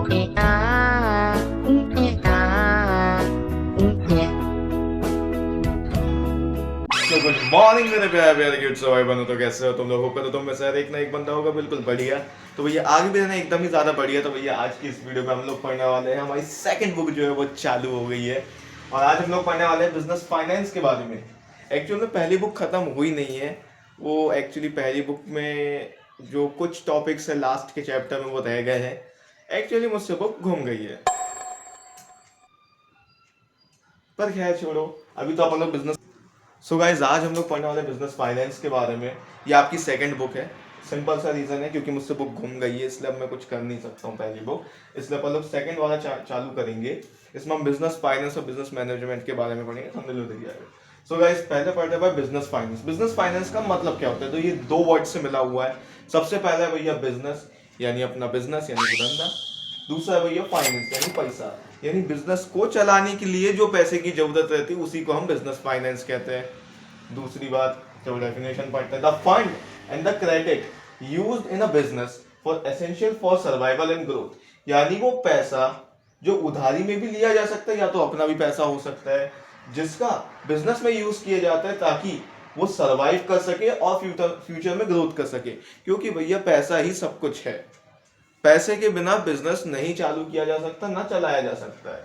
तो good morning मेरे प्यारे प्यारे क्यूट सवाई बनो। तो कैसे हो तुम लोगों का? तो तुम में से हर एक ना एक बंदा होगा बिल्कुल बढ़िया। तो भैया आगे भी रहना एकदम ही ज्यादा बढ़िया। तो भैया आज की इस वीडियो में हम लोग पढ़ने वाले हैं, हमारी सेकंड बुक जो है वो चालू हो गई है। और आज हम लोग पढ़ने वाले हैं बिजनेस फाइनेंस के बारे में। एक्चुअली में पहली बुक खत्म हुई नहीं है। वो एक्चुअली पहली बुक में जो कुछ टॉपिक्स है लास्ट के चैप्टर में वो रह गए हैं। एक्चुअली मुझसे बुक घूम गई है, पर खैर छोड़ो, अभी तो अपन लोग बिजनेस। सो गाइस आज हम लोग पढ़ने वाले बिजनेस फाइनेंस के बारे में। ये आपकी सेकंड बुक है। सिंपल सा रीजन है क्योंकि मुझसे बुक घूम गई है, इसलिए अब मैं कुछ कर नहीं सकता हूँ पहली बुक। इसलिए अपन लोग सेकंड वाला चालू करेंगे। इसमें हम बिजनेस फाइनेंस और बिजनेस मैनेजमेंट के बारे में पढ़ेंगे। समझ लो देखिए। सो गाइस पहले पढ़ते हैं बिजनेस फाइनेंस। बिजनेस फाइनेंस का मतलब क्या होता है? तो ये दो वर्ड से मिला हुआ है। सबसे पहला है भैया बिजनेस, यानी अपना बिजनेस यानी धंधा। दूसरा है भैया फाइनेंस यानी पैसा, यानी बिजनेस को चलाने के लिए जो पैसे की जरूरत रहती है उसी को हम बिजनेस फाइनेंस कहते हैं। दूसरी बात जो डेफिनेशन पढ़ते हैं, the fund and the credit used in a business for essential for survival and growth, यानी वो पैसा जो उधारी में भी लिया जा सकता है या तो अपना भी पैसा हो सकता है, जिसका बिजनेस में यूज किया जाता है ताकि वो सरवाइव कर सके और फ्यूचर में ग्रोथ कर सके। क्योंकि भैया पैसा ही सब कुछ है। पैसे के बिना बिजनेस नहीं चालू किया जा सकता, ना चलाया जा सकता है।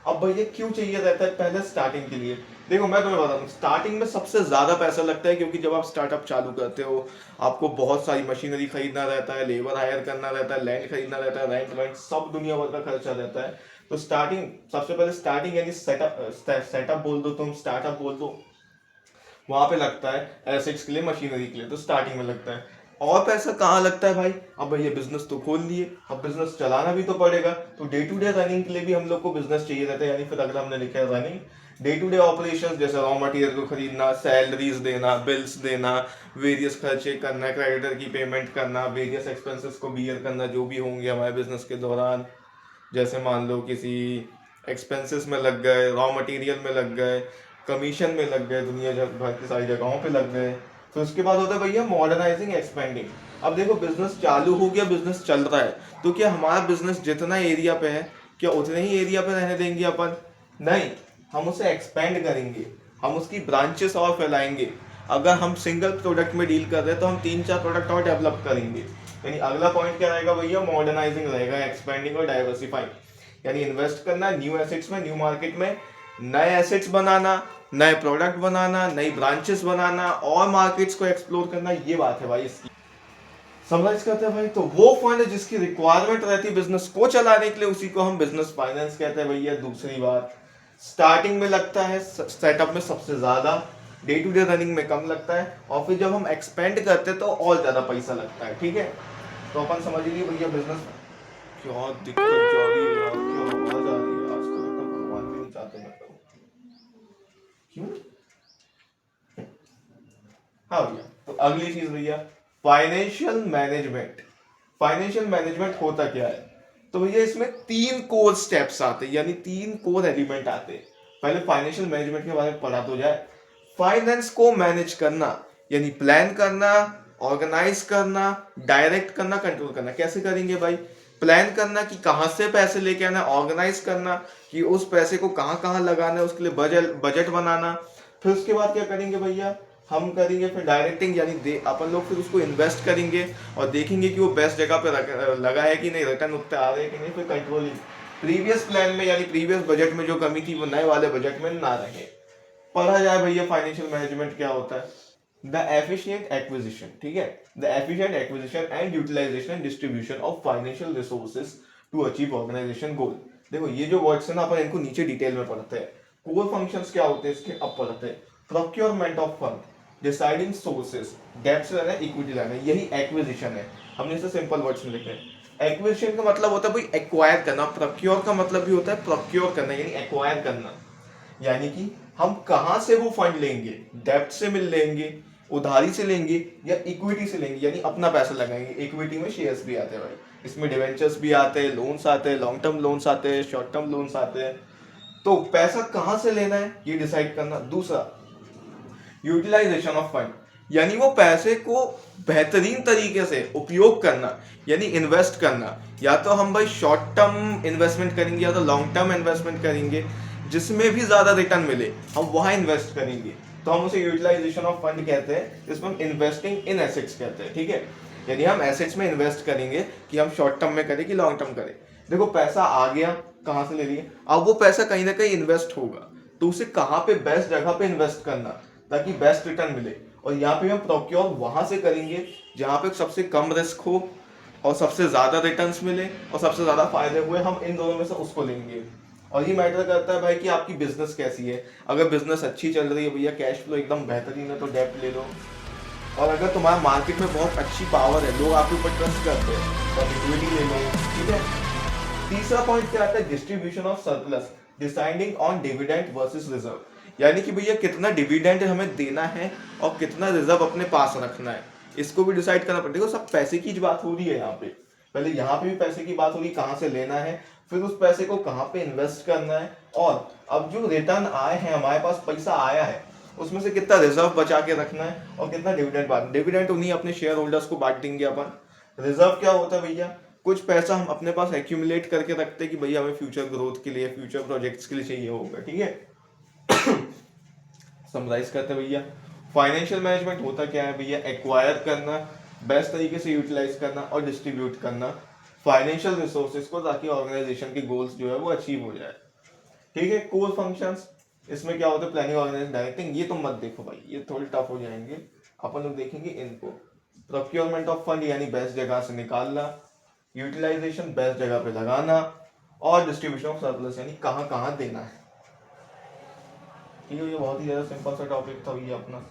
अब भैया क्यों चाहिए रहता है? पहले स्टार्टिंग के लिए देखो, मैं तुम्हें बता दूं, स्टार्टिंग में सबसे ज्यादा पैसा लगता है क्योंकि जब आप स्टार्टअप चालू करते हो आपको बहुत सारी मशीनरी खरीदना रहता है, लेबर हायर करना रहता है, लैंड खरीदना रहता है, रेंट वेंट सब दुनिया भर का खर्चा रहता है। तो स्टार्टिंग, सबसे पहले स्टार्टिंग यानी सेटअप बोल दो, तुम स्टार्टअप बोल दो, वहां पे लगता है एसेट्स के लिए, मशीनरी के लिए, तो स्टार्टिंग में लगता है। और पैसा कहाँ लगता है भाई? अब भैया बिजनेस तो खोल लिए, अब बिजनेस चलाना भी तो पड़ेगा। तो डे टू डे रनिंग के लिए भी हम लोग को बिजनेस चाहिए रहता है, यानी फिर अगर हमने लिखा है running, day to day operation, जैसे रॉ मटेरियल को खरीदना, सैलरीज देना, बिल्स देना, वेरियस खर्चे करना, क्रेडिटर की पेमेंट करना, वेरियस एक्सपेंसेस को बियर करना जो भी होंगे हमारे बिजनेस के दौरान। जैसे मान लो किसी एक्सपेंसेस में लग गए, रॉ मटेरियल में लग गए, कमीशन में लग गए, दुनिया भर की सारी जगहों पे लग गए। तो उसके बाद होता है भैया मॉडर्नाइजिंग एक्सपेंडिंग। अब देखो बिजनेस चालू हो गया, बिजनेस चल रहा है, तो क्या हमारा बिजनेस जितना एरिया पे है क्या उतने ही एरिया पे रहने देंगे अपन? नहीं, हम उसे एक्सपेंड करेंगे, हम उसकी ब्रांचेस और फैलाएंगे। अगर हम सिंगल प्रोडक्ट में डील कर रहे हैं तो हम 3-4 प्रोडक्ट और डेवलप करेंगे। यानी अगला पॉइंट क्या रहेगा भैया? मॉडर्नाइजिंग रहेगा, एक्सपेंडिंग और डाइवर्सिफाइंग। यानी इन्वेस्ट करना न्यू एसेट्स में, न्यू मार्केट में, नए एसेट्स बनाना, नए प्रोडक्ट बनाना, नई ब्रांचेस बनाना और मार्केट्स को एक्सप्लोर करना। ये बात है भाई इसकी। समझ करते हैं भाई? तो वो फंड जिसकी रिक्वायरमेंट रहती है बिजनेस को चलाने के लिए उसी को हम बिजनेस फाइनेंस कहते हैं भैया। दूसरी बात, स्टार्टिंग में लगता है, सेटअप में सबसे ज्यादा, डे टू डे रनिंग में कम लगता है, और फिर जब हम एक्सपेंड करते हैं तो और ज्यादा पैसा लगता है। ठीक है, तो अपन समझ लीजिए भैया बिजनेस। क्या दिक्कत जा रही है यार, क्या आवाज आ रही है? आज तो लगता है भगवान भी नहीं चाहते मैं करूं। क्यों? हाँ भैया, तो अगली चीज भैया फाइनेंशियल मैनेजमेंट। फाइनेंशियल मैनेजमेंट होता क्या है? तो भैया इसमें 3 कोर स्टेप्स आते हैं, यानी 3 कोर एलिमेंट आते हैं। पहले फाइनेंशियल मैनेजमेंट के बारे में पढ़ा तो जाए। फाइनेंस को मैनेज करना यानी प्लान करना, ऑर्गेनाइज करना, डायरेक्ट करना, कंट्रोल करना। कैसे करेंगे भाई? प्लान करना कि कहाँ से पैसे लेके आना, ऑर्गेनाइज करना कि उस पैसे को कहाँ कहाँ लगाना है, उसके लिए बजट बनाना। फिर उसके बाद क्या करेंगे भैया? हम करेंगे फिर डायरेक्टिंग, यानी अपन लोग फिर उसको इन्वेस्ट करेंगे और देखेंगे कि वो बेस्ट जगह पे लगा है कि नहीं, रिटर्न उतने आ रहे हैं कि नहीं। फिर कंट्रोलिंग, प्रीवियस प्लान में यानी प्रीवियस बजट में जो कमी थी वो नए वाले बजट में ना रहे। पढ़ा जाए भैया फाइनेंशियल मैनेजमेंट क्या होता है? द एफिशिएंट एक्विजिशन, ठीक है, the efficient acquisition and utilisation and distribution of financial resources to achieve organisation goal. देखो ये जो वर्ड्स है ना, अपन इनको नीचे डिटेल में पढ़ते हैं। कोर फंक्शंस क्या होते हैं इसके, अब पढ़ते हैं। Procurement of fund, deciding sources, debts लेना, इक्विटी लेना, यही एक्विजिशन है। हमने इसे सिंपल वर्ड्स में लिखे हैं। एक्विजिशन का मतलब होता है भाई एक्वायर करना, प्रोक्योर का मतलब भी होता है प्रोक्योर करना यानी एक्वायर करना। यानी कि हम कहां से वो फंड लेंगे? डेब्ट से मिल लेंगे, उधारी से लेंगे, या इक्विटी से लेंगे यानी अपना पैसा लगाएंगे। इक्विटी में शेयर्स भी आते हैं भाई, इसमें डिवेंचर्स भी आते हैं, लोन्स आते हैं, लॉन्ग टर्म लोन्स आते हैं, शॉर्ट टर्म लोन्स आते हैं। तो पैसा कहां से लेना है ये डिसाइड करना। दूसरा, यूटिलाइजेशन ऑफ फंड, यानी वो पैसे को बेहतरीन तरीके से उपयोग करना, यानी इन्वेस्ट करना। या तो हम भाई शॉर्ट टर्म इन्वेस्टमेंट करेंगे या तो लॉन्ग टर्म इन्वेस्टमेंट करेंगे, जिसमें भी ज्यादा रिटर्न मिले हम वहां इन्वेस्ट करेंगे। तो हम उसे यूटिलाइजेशन ऑफ फंड कहते हैं, जिसमें हम इन्वेस्टिंग इन एसेट्स कहते हैं। ठीक है, यानी हम एसेट्स में इन्वेस्ट करेंगे कि हम शॉर्ट टर्म में करें कि लॉन्ग टर्म करें। देखो पैसा आ गया, कहाँ से ले लिए, अब वो पैसा कहीं ना कहीं इन्वेस्ट होगा, तो उसे कहाँ पे बेस्ट जगह पे इन्वेस्ट करना ताकि बेस्ट रिटर्न मिले। और यहाँ पे हम प्रोक्योर वहां से करेंगे जहाँ पे सबसे कम रिस्क हो और सबसे ज्यादा रिटर्न्स मिले और सबसे ज्यादा फायदे हुए, हम इन दोनों में से उसको लेंगे। और ये मैटर करता है भाई कि आपकी बिजनेस कैसी है। अगर बिजनेस अच्छी चल रही है भैया, कैश फ्लो एकदम बेहतरीन है, तो डेप्ट ले लो। और अगर तुम्हारा मार्केट में बहुत अच्छी पावर है, लोग आपके ऊपर ट्रस्ट करते हैं, तो इक्विटी ले लो। ठीक है, तीसरा पॉइंट क्या आता है, distribution of surplus, deciding on dividend versus reserve. यानी कि भैया कितना डिविडेंड हमें देना है और कितना रिजर्व अपने पास रखना है, इसको भी डिसाइड करना पड़ेगा। देखो सब पैसे की बात हो रही है यहाँ पे, पहले यहाँ पे भी पैसे की बात हो रही है, कहाँ से लेना है, फिर उस पैसे को कहाँ पे इन्वेस्ट करना है, और अब जो रिटर्न आए हैं, हमारे पास पैसा आया है, उसमें से कितना रिजर्व बचा के रखना है और कितना डिविडेंड बांट। डिविडेंड उन्हीं अपने शेयर होल्डर्स को बांट देंगे अपन। रिजर्व क्या होता है भैया, कुछ पैसा हम अपने पास एक्यूमुलेट करके रखते हैं कि भैया हमें फ्यूचर ग्रोथ के लिए, फ्यूचर प्रोजेक्ट्स के लिए चाहिए होगा। ठीक है, समराइज करते हैं भैया, फाइनेंशियल मैनेजमेंट होता क्या है भैया, एक्वायर करना, बेस्ट तरीके से यूटिलाइज करना और डिस्ट्रीब्यूट करना फाइनेंशियल रिसोर्सेज को, ताकि ऑर्गेनाइजेशन के गोल्स जो है वो अचीव हो जाए। ठीक है, कोर फंक्शंस इसमें क्या होता है, प्लानिंग, ऑर्गेनाइजिंग, डायरेक्टिंग। ये तुम मत देखो भाई, ये थोड़े टफ हो जाएंगे, अपन लोग देखेंगे इनको। प्रोक्योरमेंट ऑफ फंड यानी बेस्ट जगह से निकालना, यूटिलाइजेशन बेस्ट जगह पे लगाना, और डिस्ट्रीब्यूशन ऑफ सरप्लस यानी कहाँ कहाँ देना है। ठीक है, ये बहुत ही ज्यादा सिंपल सा टॉपिक था ये अपना।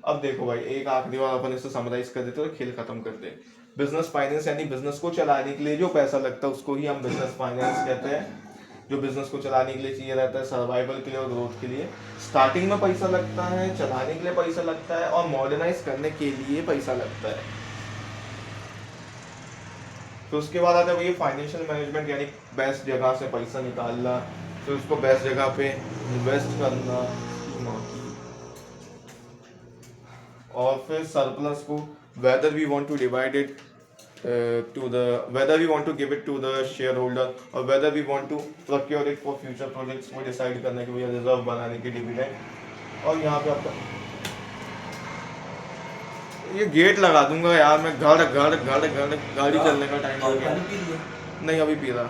अब देखो भाई, एक आखिरी बार अपन इसे समराइज कर देते हैं और खेल खत्म कर दे। बिजनेस फाइनेंस यानी बिजनेस को चलाने के लिए जो पैसा लगता है उसको ही हम बिजनेस फाइनेंस कहते हैं। जो बिजनेस को चलाने के लिए चाहिए रहता है, सर्वाइवल के लिए और ग्रोथ के लिए। स्टार्टिंग में पैसा लगता है, चलाने के लिए पैसा लगता है, और मॉडर्नाइज करने के लिए पैसा लगता है। तो उसके बाद आता है भैया फाइनेंशियल मैनेजमेंट, यानी बेस्ट जगह से पैसा निकालना, फिर उसको बेस्ट जगह पे इन्वेस्ट करना, और फिर सरप्लस को whether we want to divide it whether we want to give it to the shareholder or whether we want to procure it for future projects, वो डिसाइड करना कि भैया रिजर्व बनाने के डिविडेंड। और यहाँ पे आपका ये गेट लगा दूंगा यार मैं, घड़ घड़ घड़ घड़ गाड़ी चलने का टाइम हो गया। नहीं अभी पी रहा।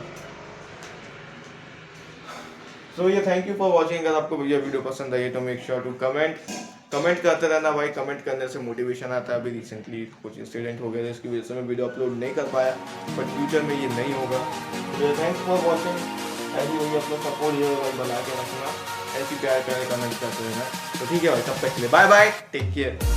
सो ये थैंक यू फॉर वॉचिंग। अगर आपको भैया वीडियो पसंद आई तो मेक श्योर टू कमेंट करते रहना भाई। कमेंट करने से मोटिवेशन आता है। अभी रिसेंटली कुछ इंसिडेंट हो गया था, इसकी वजह से मैं वीडियो अपलोड नहीं कर पाया, बट फ्यूचर में ये नहीं होगा। तो थैंक्स फॉर वॉचिंग। ऐसी वही अपना सपोर्ट ये बना के रखना, ऐसी प्यार प्यारे कमेंट करते रहना। तो ठीक है भाई, तब तक के लिए बाय बाय, टेक केयर।